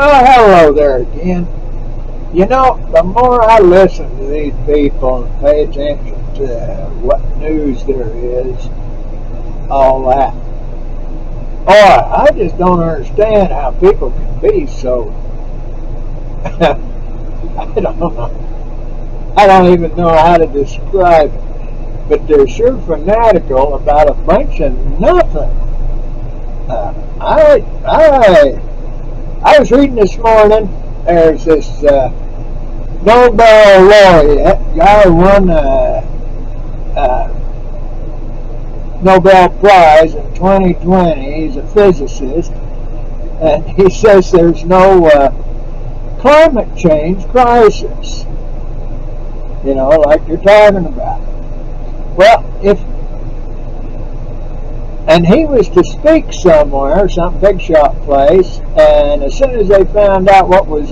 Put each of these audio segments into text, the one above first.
Well, hello there again. You know, the more I listen to these people and pay attention to what news there is, all that, boy, I just don't understand how people can be so. I don't know. I don't even know how to describe it. But they're sure fanatical about a bunch of nothing. Uh, I was reading this morning. There's this Nobel laureate guy who won a Nobel Prize in 2020. He's a physicist, and he says there's no climate change crisis. You know, like you're talking about. Well, and he was to speak somewhere, some big shot place, and as soon as they found out what was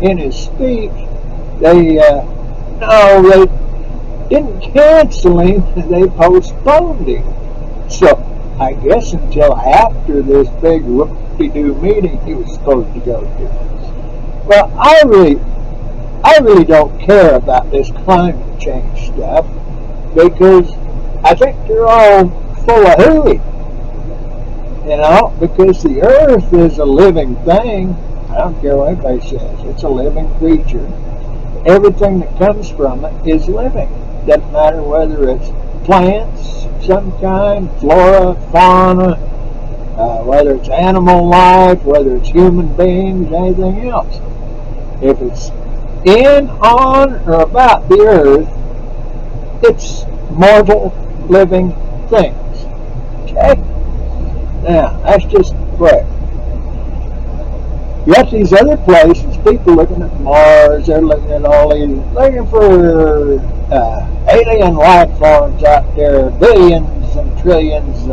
in his speech, they didn't cancel him, they postponed him. So I guess until after this big whoop-de-doo meeting he was supposed to go to. Well, I really don't care about this climate change stuff because I think they're all full of hooey. You know, because the earth is a living thing. I don't care what anybody says. It's a living creature. Everything that comes from it is living. Doesn't matter whether it's plants of some kind, flora, fauna, whether it's animal life, whether it's human beings, anything else. If it's in, on, or about the earth, it's mortal, living things. Okay? Now, that's just quick. You got these other places, people looking at Mars, they're looking at all these, looking for alien life forms out there, billions and trillions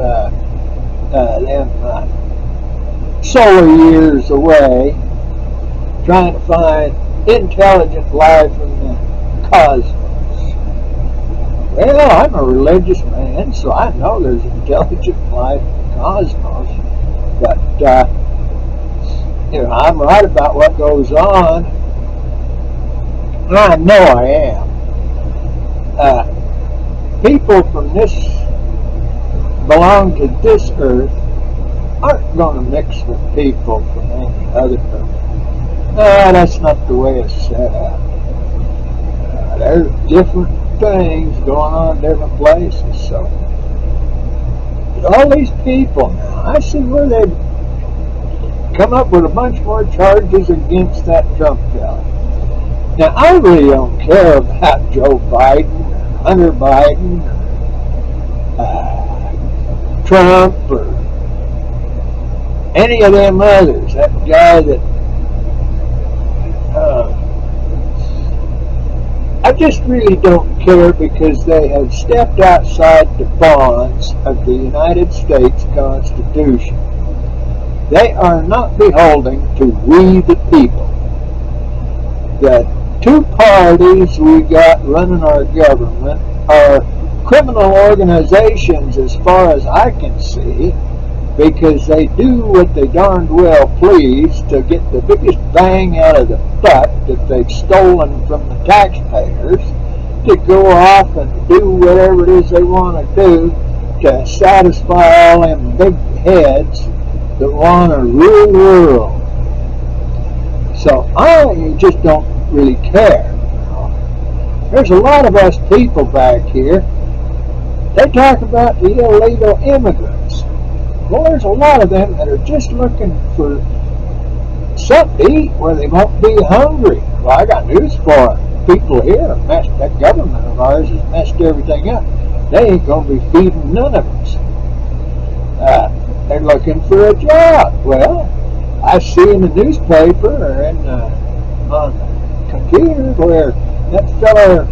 solar years away, trying to find intelligent life in the cosmos. Well, I'm a religious man, so I know there's intelligent life in the cosmos, but you know, I'm right about what goes on, and I know I am. People from this belong to this earth aren't going to mix with people from any other earth. That's not the way it's set up. There's different things going on in different places. So, but all these people now, I see where they come up with a bunch more charges against that Trump fellow. Now, I really don't care about Joe Biden, Hunter Biden, Trump, or any of them others. That guy that I just really don't care because they have stepped outside the bonds of the United States Constitution. They are not beholden to we the people. The two parties we got running our government are criminal organizations as far as I can see, because they do what they darned well please to get the biggest bang out of the buck that they've stolen from the taxpayers, to go off and do whatever it is they want to do to satisfy all them big heads that want to rule the world. So I just don't really care. There's a lot of us people back here, they talk about the illegal immigrants. Well, there's a lot of them that are just looking for something to eat where they won't be hungry. Well, I got news for them. People here have messed, that government of ours has messed everything up. They ain't going to be feeding none of us. They're looking for a job. Well, I see in the newspaper or on the computer where that fella,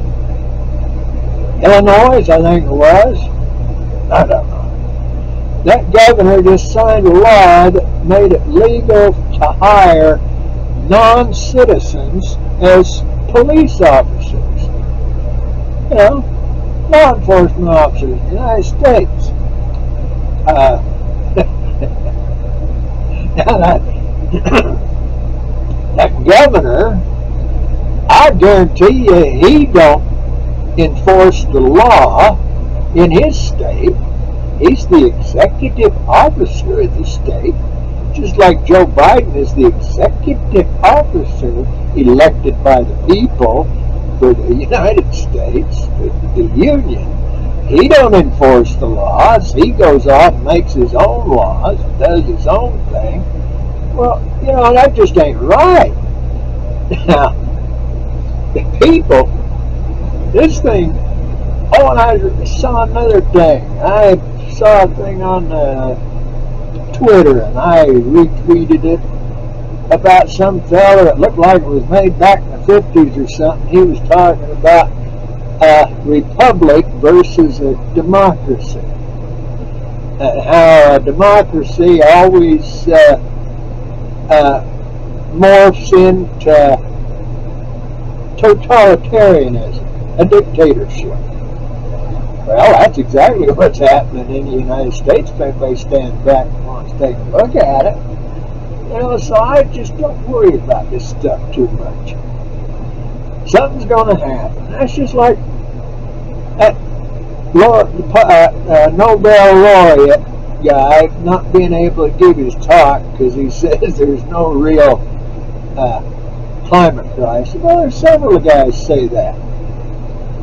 Illinois, I think it was, I don't know, that governor just signed a law that made it legal to hire non-citizens as police officers. You know, law enforcement officers in the United States. Now guarantee you he don't enforce the law in his state. He's the executive officer of the state, just like Joe Biden is the executive officer elected by the people for the United States, the Union. He don't enforce the laws. He goes off and makes his own laws, does his own thing. Well, that just ain't right. Now, the people, this thing, and I saw another thing. I saw a thing on Twitter, and I retweeted it about some fella that looked like it was made back in the 50s or something. He was talking about a republic versus a democracy, and how a democracy always morphs into totalitarianism, a dictatorship. Well, that's exactly what's happening in the United States if anybody stands back and wants to take a look at it. So I just don't worry about this stuff too much. Something's going to happen. That's just like that Nobel laureate guy not being able to give his talk because he says there's no real climate crisis. Well, there's several guys say that.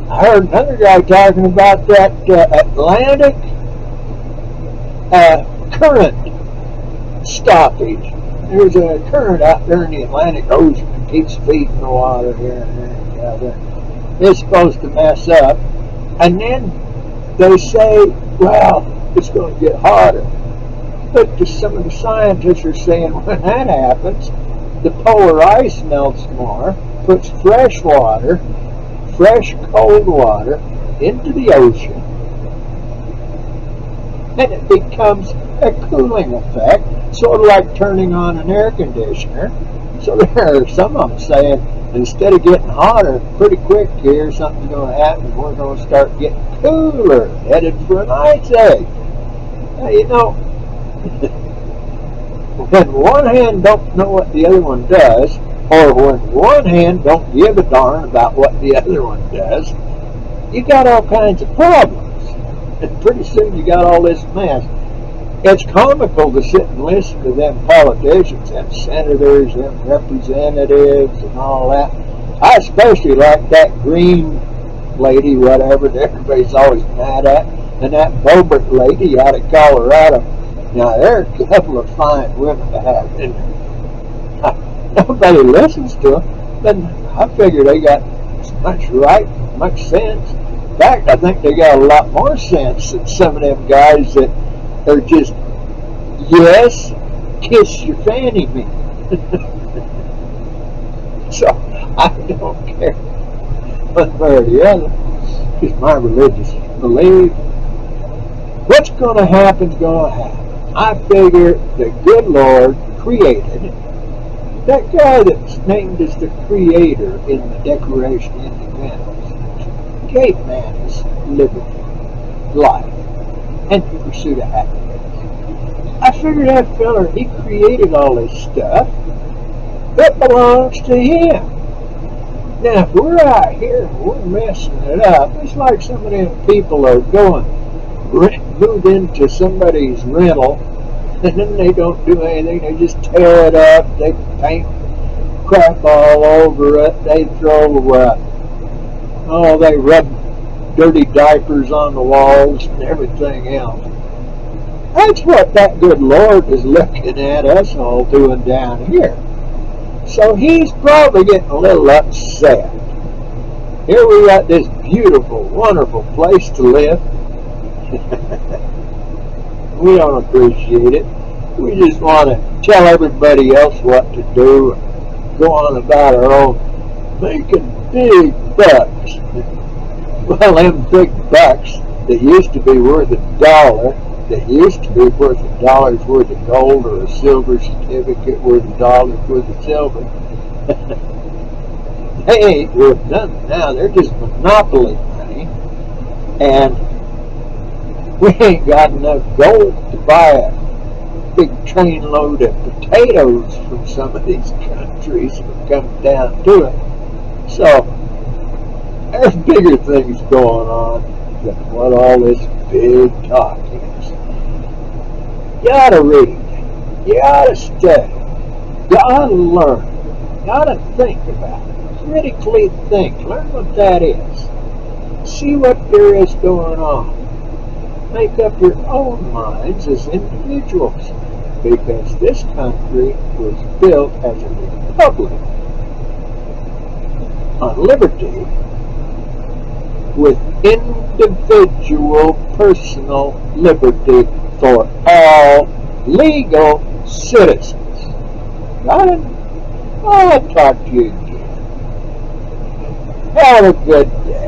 I heard another guy talking about that Atlantic current stoppage. There's a current out there in the Atlantic Ocean that keeps feeding the water here and there and the other. It's supposed to mess up. And then they say, well, it's going to get hotter. But some of the scientists are saying when that happens, the polar ice melts more, puts fresh water, fresh cold water into the ocean, and it becomes a cooling effect, sort of like turning on an air conditioner. So there are some of them saying instead of getting hotter pretty quick here, something's going to happen. We're going to start getting cooler, headed for an ice age. Now, when one hand don't know what the other one does, or when one hand don't give a darn about what the other one does, you got all kinds of problems. And pretty soon you got all this mess. It's comical to sit and listen to them politicians, them senators, them representatives, and all that. I especially like that green lady, whatever, that everybody's always mad at, and that Boebert lady out of Colorado. Now, they're a couple of fine women to have in there. Nobody listens to them, but I figure they got as much right, much sense. In fact, I think they got a lot more sense than some of them guys that are just, yes, kiss your fanny me. So, I don't care one way or the other. It's my religious belief. What's going to happen is going to happen. I figure the good Lord created, that guy that's named as the creator in the Declaration of Independence, gave man his liberty, life, and the pursuit of happiness. I figure that fella, he created all this stuff that belongs to him. Now, if we're out here and we're messing it up, it's like some of them people are move into somebody's rental, and then they don't do anything. They just tear it up. They paint crap all over it. They they rub dirty diapers on the walls and everything else. That's what that good Lord is looking at us all doing down here. So he's probably getting a little upset. Here we got this beautiful, wonderful place to live. We don't appreciate it. We just want to tell everybody else what to do and go on about our own, making big bucks. Well, them big bucks that used to be worth $1, that used to be worth $1 worth of gold, or a silver certificate worth $1 worth of silver, they ain't worth nothing now. They're just monopoly money, and we ain't got enough gold to buy a big train load of potatoes from some of these countries if it comes down to it. So, there's bigger things going on than what all this big talk is. You ought to read. You ought to study. You ought to learn. You ought to think about it. Critically think. Learn what that is. See what there is going on. Make up your own minds as individuals, because this country was built as a republic on liberty with individual personal liberty for all legal citizens. Got it? I'll talk to you again. Have a good day.